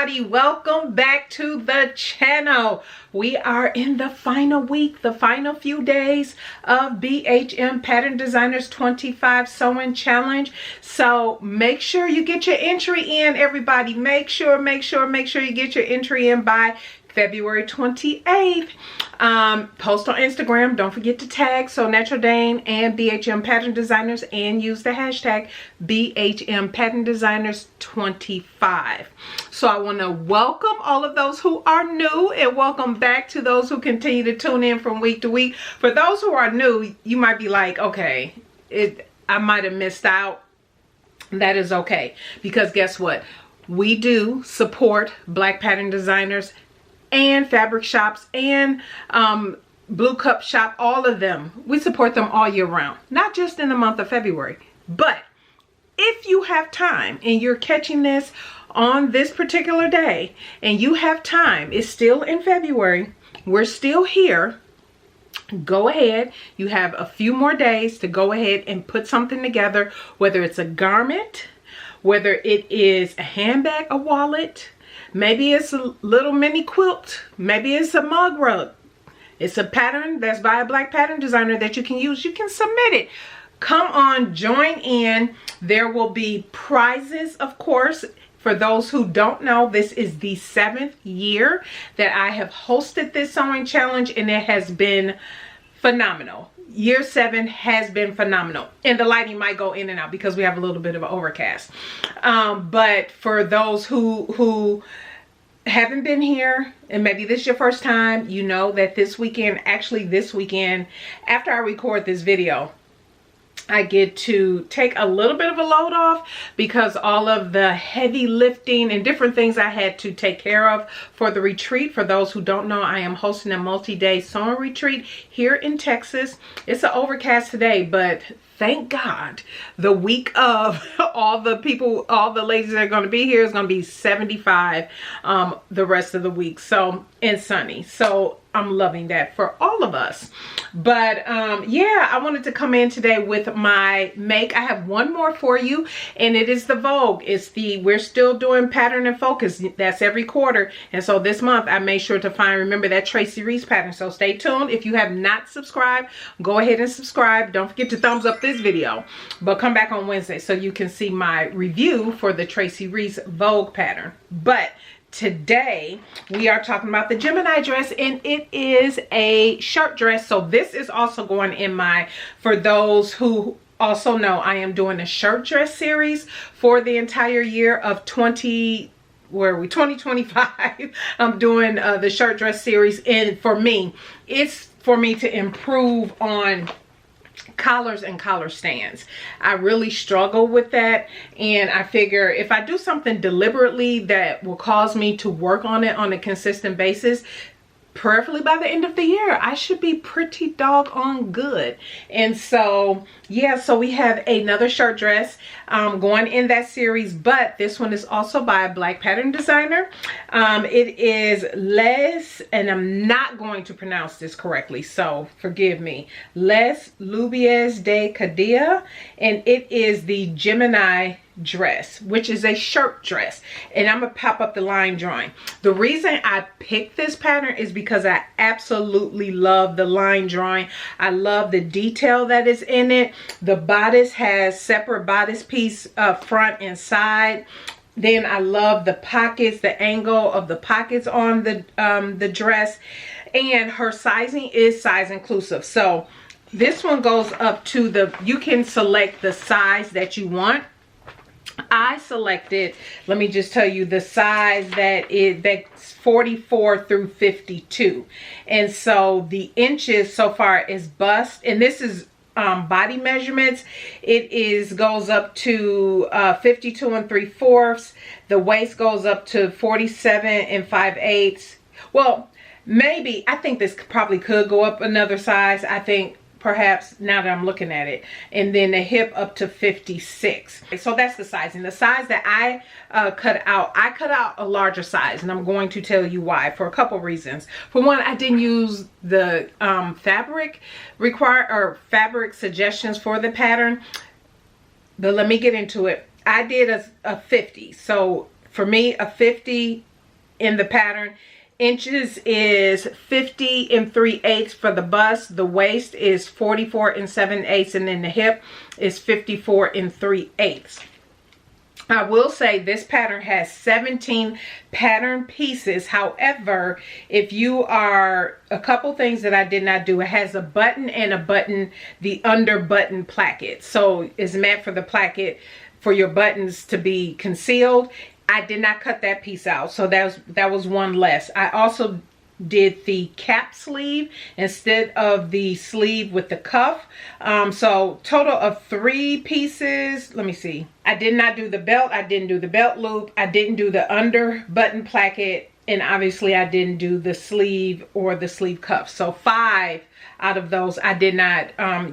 everybody, welcome back to the channel. We are in the final week, the final few days of BHM Pattern Designers 25 Sewing Challenge. So make sure you get your entry in, everybody. Make sure you get your entry in by February 28th. Post on Instagram. Don't forget to tag So Natural Dane and BHM Pattern Designers and use the hashtag BHM Pattern Designers 25. So I want to welcome all of those who are new and welcome back to those who continue to tune in from week to week. For those who are new, you might be like, okay, I might have missed out. That is okay, because guess what? We do support Black pattern designers and fabric shops and blue cup shop, all of them. We support them all year round, not just in the month of February. But if you have time and you're catching this on this particular day and you have time, it's still in February, we're still here, go ahead. You have a few more days to go ahead and put something together, whether it's a garment, whether it is a handbag, a wallet, maybe it's a little mini quilt, maybe it's a mug rug. It's a pattern that's by a Black pattern designer that you can use. You can submit it. Come on, join in. There will be prizes, of course. For those who don't know, this is the 7th year that I have hosted this sewing challenge, and it has been phenomenal. Year 7 has been phenomenal, and the lighting might go in and out because we have a little bit of an overcast. But for those who haven't been here and maybe this is your first time, you know that this weekend, after I record this video, I get to take a little bit of a load off because all of the heavy lifting and different things I had to take care of for the retreat. For those who don't know, I am hosting a multi-day sewing retreat here in Texas. It's an overcast today, but thank God the week of all the people, all the ladies that are going to be here is going to be 75 the rest of the week. So, and sunny. So I'm loving that for all of us. But yeah, I wanted to come in today with my make. I have one more for you, and it is the Vogue. It's the, we're still doing pattern and focus. That's every quarter. And so this month I made sure to remember that Tracy Reese pattern. So stay tuned. If you have not subscribed, go ahead and subscribe. Don't forget to thumbs up this video, but come back on Wednesday so you can see my review for the Tracy Reese Vogue pattern. But today we are talking about the Gemini dress, and it is a shirt dress. So this is also going in my, for those who also know, I am doing a shirt dress series for the entire year of 2025. I'm doing the shirt dress series, and for me, it's for me to improve on collars and collar stands. I really struggle with that, and I figure if I do something deliberately that will cause me to work on it on a consistent basis, preferably by the end of the year, I should be pretty doggone good. And so yeah, so we have another shirt dress going in that series, but this one is also by a Black pattern designer. It is Les, and I'm not going to pronounce this correctly, so forgive me, Les Lubies de Cadia, and it is the Gemini dress, which is a shirt dress, and I'm gonna pop up the line drawing. The reason I picked this pattern is because I absolutely love the line drawing. I love the detail that is in it. The bodice has separate bodice piece front and side. Then I love the pockets, the angle of the pockets on the dress, and her sizing is size inclusive. So this one goes up to the, you can select the size that you want. I selected, let me just tell you the size that's 44 through 52. And so the inches so far is bust, and this is body measurements. It goes up to 52 3/4. The waist goes up to 47 5/8. Well, maybe, I think this probably could go up another size. I think perhaps, now that I'm looking at it. And then the hip up to 56. So that's the sizing. The size that I cut out a larger size, and I'm going to tell you why, for a couple reasons. For one, I didn't use the fabric suggestions for the pattern, but let me get into it. I did a 50. So for me, a 50 in the pattern. Inches is 50 3/8 for the bust. The waist is 44 7/8, and then the hip is 54 3/8. I will say this pattern has 17 pattern pieces. However, if you are, a couple things that I did not do, it has a button and a button, the under button placket. So it's meant for the placket for your buttons to be concealed. I did not cut that piece out, so that was one less. I also did the cap sleeve instead of the sleeve with the cuff. So total of 3 pieces. Let me see. I did not do the belt. I didn't do the belt loop. I didn't do the under button placket. And obviously I didn't do the sleeve or the sleeve cuff. So 5 out of those I did not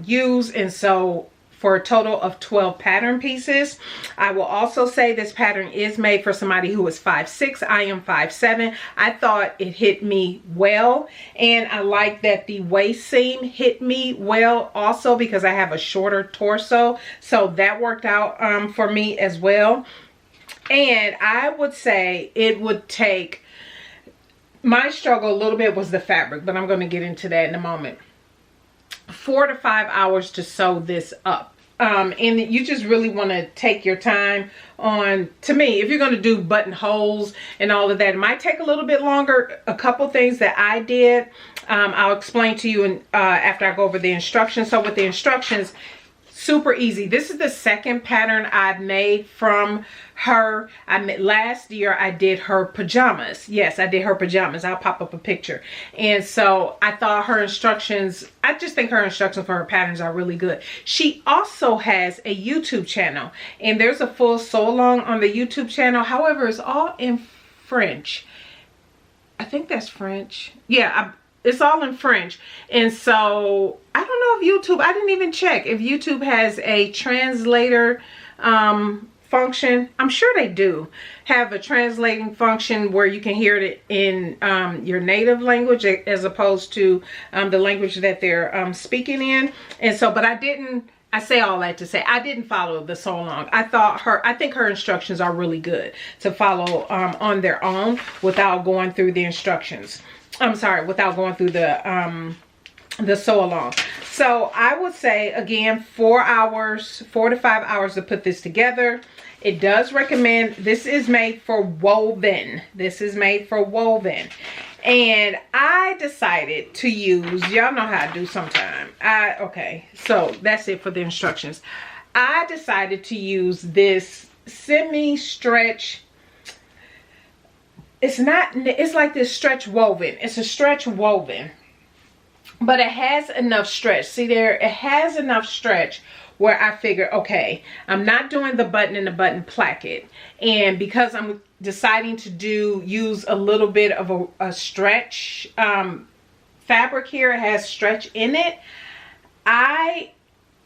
use. And so for a total of 12 pattern pieces. I will also say this pattern is made for somebody who is 5'6". I am 5'7". I thought it hit me well, and I like that the waist seam hit me well also because I have a shorter torso, so that worked out for me as well. And I would say it would take, my struggle a little bit was the fabric, but I'm going to get into that in a moment. 4 to 5 hours to sew this up. And you just really want to take your time on, to me, if you're going to do buttonholes and all of that, it might take a little bit longer. A couple things that I did, I'll explain to you after I go over the instructions. So with the instructions, super easy. This is the second pattern I've made from her. Last year I did her pajamas. Yes, I did her pajamas. I'll pop up a picture. And so I thought her instructions, I just think her instructions for her patterns are really good. She also has a YouTube channel, and there's a full sew along on the YouTube channel. However, it's all in French. I think that's French. Yeah, it's all in French. And so I don't know if YouTube, I didn't even check if YouTube has a translator function. I'm sure they do have a translating function where you can hear it in your native language as opposed to the language that they're speaking in. And so, but I say all that to say I didn't follow the sew along. I think her instructions are really good to follow on their own without going through the instructions. I'm sorry, without going through the sew along. So I would say, again, 4 to 5 hours to put this together. It does recommend, this is made for woven. This is made for woven. And I decided to use, y'all know how I do sometime. Okay, so that's it for the instructions. I decided to use this semi-stretch. It's like this stretch woven. It's a stretch woven, but it has enough stretch. See there, it has enough stretch where I figure, okay, I'm not doing the button and the button placket. And because I'm deciding to use a little bit of a stretch fabric here, it has stretch in it, I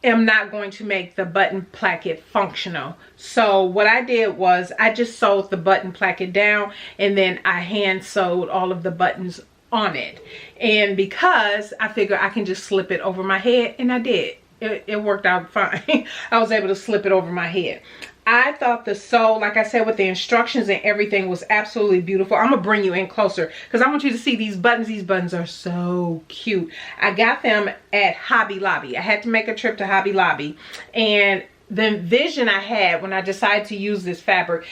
am not going to make the button placket functional. So what I did was I just sewed the button placket down, and then I hand sewed all of the buttons on it. And because I figure I can just slip it over my head, and I did. It worked out fine. I was able to slip it over my head. I thought the sew, like I said, with the instructions and everything, was absolutely beautiful. I'm gonna bring you in closer because I want you to see these buttons. These buttons are so cute. I got them at Hobby Lobby. I had to make a trip to Hobby Lobby, and the vision I had when I decided to use this fabric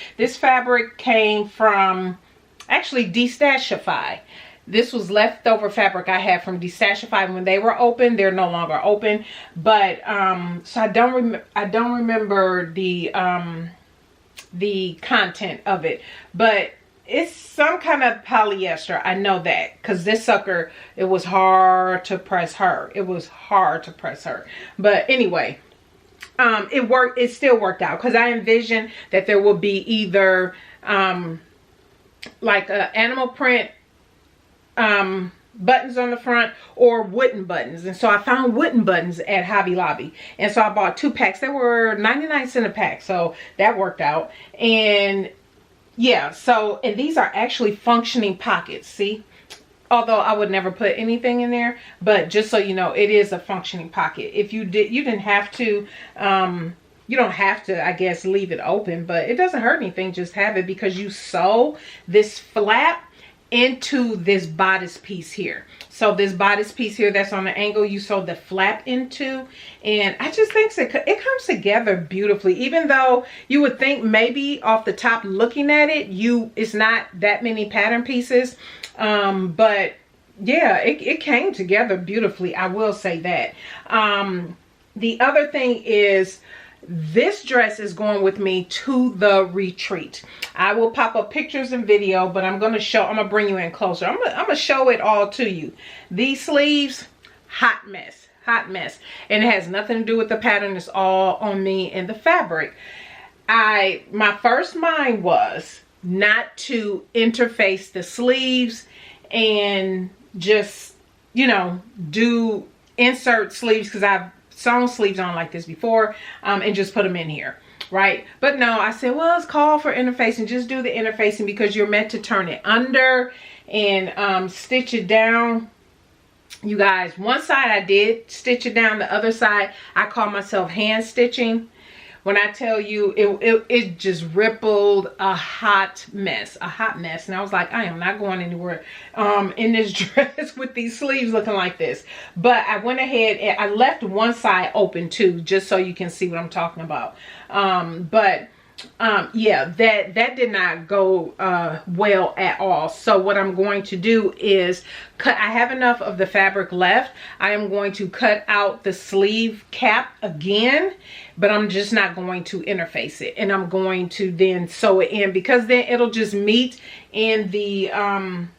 came from actually Destashify. This was leftover fabric I had from Destashify when they were open. They're no longer open, but so I don't remember the content of it, but it's some kind of polyester. I know that because this sucker, it was hard to press her. It was hard to press her. But anyway, it worked. It still worked out because I envisioned that there will be either like a animal print buttons on the front or wooden buttons. And so I found wooden buttons at Hobby Lobby, and so I bought 2 packs. They were 99 cents a pack, so that worked out. And yeah, so, and these are actually functioning pockets, see, although I would never put anything in there, but just so you know, it is a functioning pocket. If you didn't have to you don't have to, I guess, leave it open, but it doesn't hurt anything. Just have it, because you sew this flap into this bodice piece here. So this bodice piece here that's on the angle, you sew the flap into, and I just think it comes together beautifully. Even though you would think maybe off the top looking at it, it's not that many pattern pieces, but yeah, it came together beautifully, I will say that. The other thing is, this dress is going with me to the retreat. I will pop up pictures and video, but I'm going to bring you in closer. I'm going to show it all to you. These sleeves, hot mess. And it has nothing to do with the pattern. It's all on me and the fabric. My first mind was not to interface the sleeves and just, you know, do insert sleeves, because I've sewn sleeves on like this before, and just put them in here, right? But no, I said, well, it's called for interfacing. Just do the interfacing, because you're meant to turn it under and stitch it down. You guys, one side I did stitch it down, the other side I call myself hand stitching. When I tell you, it just rippled a hot mess. And I was like, I am not going anywhere in this dress with these sleeves looking like this. But I went ahead and I left one side open too, just so you can see what I'm talking about. Yeah, that did not go well at all. So what I'm going to do is cut. I have enough of the fabric left. I am going to cut out the sleeve cap again, but I'm just not going to interface it, and I'm going to then sew it in, because then it'll just meet in the arm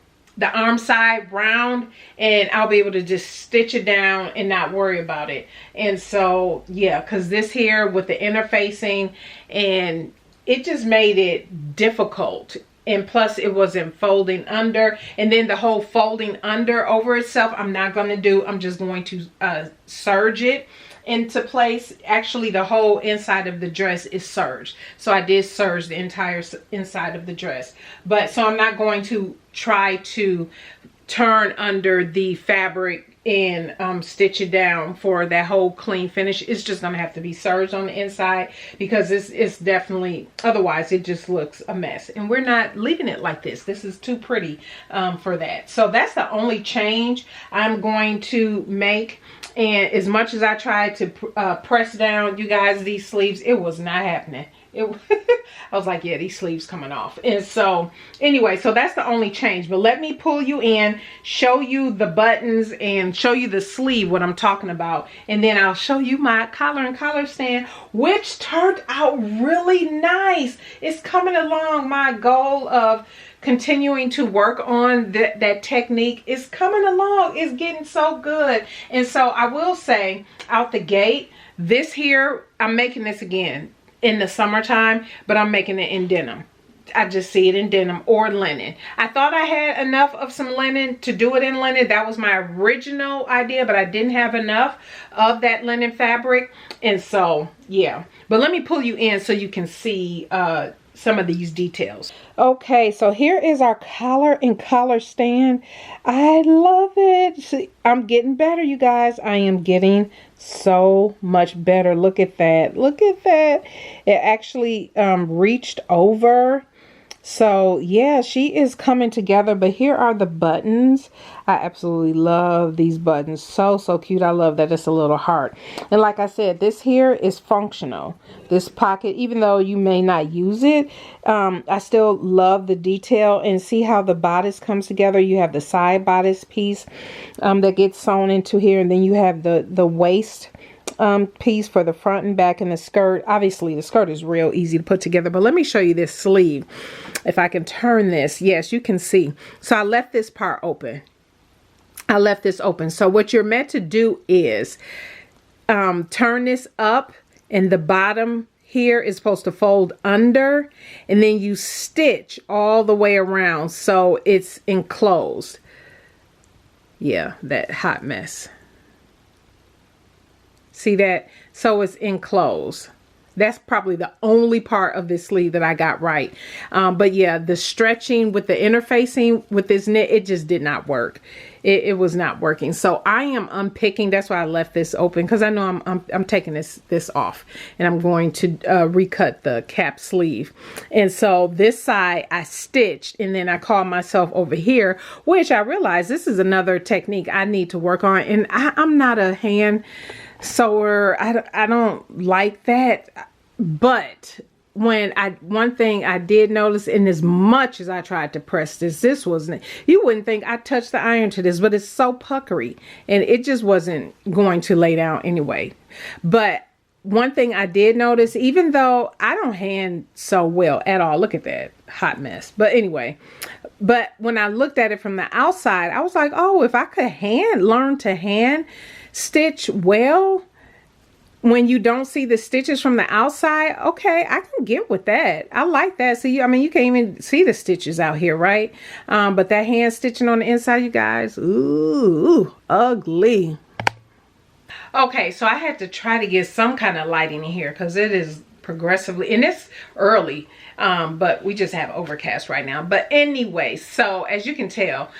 side round, and I'll be able to just stitch it down and not worry about it. And so yeah, because this here with the interfacing, and it just made it difficult, and plus it wasn't folding under, and then the whole folding under over itself I'm not going to do. I'm just going to serge it into place. Actually, the whole inside of the dress is serged, so I did serge the entire inside of the dress. But so I'm not going to try to turn under the fabric and stitch it down for that whole clean finish. It's just gonna have to be serged on the inside, because it's definitely, otherwise it just looks a mess, and we're not leaving it like this. This is too pretty for that. So that's the only change I'm going to make. And as much as I tried to press down, you guys, these sleeves, it was not happening. I was like, yeah, these sleeves coming off. And so anyway, so that's the only change. But let me pull you in, show you the buttons, and show you the sleeve, what I'm talking about. And then I'll show you my collar and collar stand, which turned out really nice. It's coming along. My goal of continuing to work on that technique is coming along. It's getting so good. And so I will say, out the gate, this here, I'm making this again in the summertime, but I'm making it in denim. I just see it in denim or linen. I thought I had enough of some linen to do it in linen. That was my original idea, but I didn't have enough of that linen fabric. And so, yeah. But let me pull you in so you can see some of these details. Okay, so here is our collar and collar stand. I love it. See, I'm getting better, you guys. I am getting so much better. Look at that. Look at that. It actually reached over. So yeah, she is coming together. But here are the buttons. I absolutely love these buttons. So cute. I love that it's a little heart. And like I said, this here is functional. This pocket, even though you may not use it, I still love the detail. And see how the bodice comes together. You have the side bodice piece that gets sewn into here, and then you have the waist piece for the front and back, and the skirt. Obviously the skirt is real easy to put together, but let me show you this sleeve. If I can turn this, yes, you can see. So I left this part open. I left this open. So what you're meant to do is turn this up, and the bottom here is supposed to fold under, and then you stitch all the way around so it's enclosed. Yeah, that hot mess. See that? So it's enclosed. That's probably the only part of this sleeve that I got right. But yeah, the stretching with the interfacing with this knit, it just did not work. It was not working. So I am unpicking. That's why I left this open, because I know I'm taking this off, and I'm going to recut the cap sleeve. And so this side I stitched, and then I called myself over here, which I realized this is another technique I need to work on. And I'm not a hand sewer. I don't like that. But one thing I did notice, and as much as I tried to press this wasn't, you wouldn't think I touched the iron to this, but it's so puckery, and it just wasn't going to lay down anyway. But one thing I did notice, even though I don't hand sew well at all, look at that hot mess. But anyway, but when I looked at it from the outside, I was like, oh, if I could learn to hand stitch well, when you don't see the stitches from the outside, okay, I can get with that. I like that. So I mean, you can't even see the stitches out here, right? But that hand stitching on the inside, you guys, ooh, ugly. Okay, so I had to try to get some kind of lighting in here, because it is progressively, and it's early, but we just have overcast right now. But anyway, so as you can tell,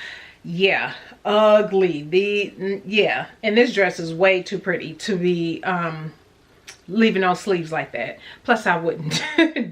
yeah, ugly. Yeah, and this dress is way too pretty to be leaving those sleeves like that. Plus I wouldn't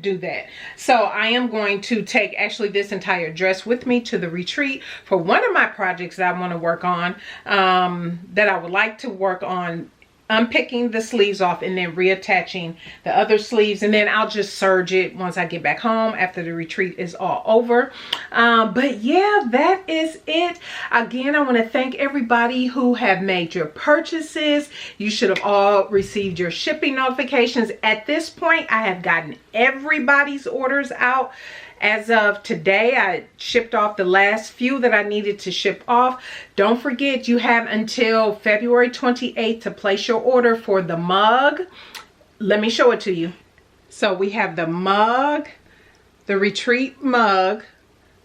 do that. So I am going to take actually this entire dress with me to the retreat for one of my projects that I want to work on, that I would like to work on unpicking the sleeves off and then reattaching the other sleeves, and then I'll just serge it once I get back home after the retreat is all over. But yeah, that is it. Again, I want to thank everybody who have made your purchases. You should have all received your shipping notifications. At this point, I have gotten everybody's orders out. As of today, I shipped off the last few that I needed to ship off. Don't forget, you have until February 28th to place your order for the mug. Let me show it to you. So we have the mug, the retreat mug,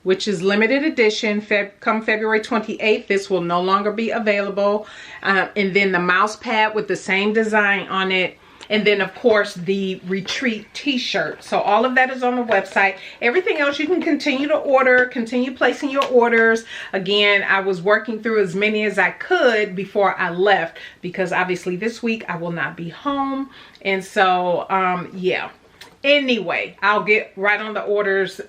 which is limited edition. Come February 28th, this will no longer be available. And then the mouse pad with the same design on it. And then, of course, the retreat t-shirt. So all of that is on the website. Everything else you can continue to order, continue placing your orders. Again, I was working through as many as I could before I left, because obviously this week I will not be home. And so, yeah. Anyway, I'll get right on the orders,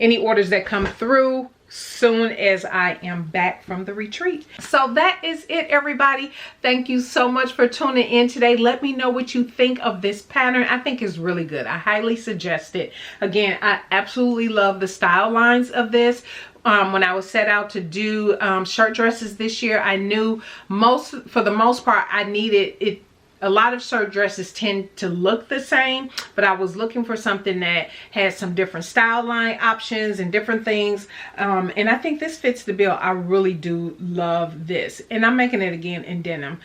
any orders that come through soon as I am back from the retreat. So that is it, everybody. Thank you so much for tuning in today. Let me know what you think of this pattern. I think it's really good. I highly suggest it. Again, I absolutely love the style lines of this. When I was set out to do shirt dresses this year, I knew for the most part I needed it. A lot of shirt dresses tend to look the same, but I was looking for something that has some different style line options and different things. And I think this fits the bill. I really do love this. And I'm making it again in denim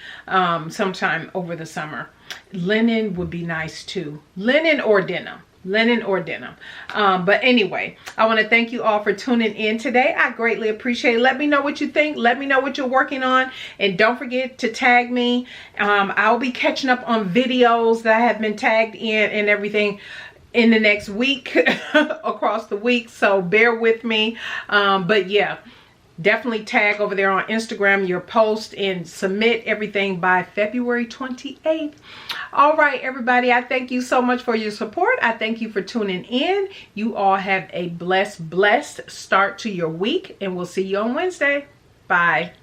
sometime over the summer. Linen would be nice too. Linen or denim. Linen or denim. But anyway, I want to thank you all for tuning in today. I greatly appreciate it. Let me know what you think. Let me know what you're working on, and don't forget to tag me. I'll be catching up on videos that I have been tagged in and everything in the next week across the week, so bear with me. But yeah, definitely tag over there on Instagram your post and submit everything by February 28th. All right, everybody, I thank you so much for your support. I thank you for tuning in. You all have a blessed start to your week, and we'll see you on Wednesday. Bye.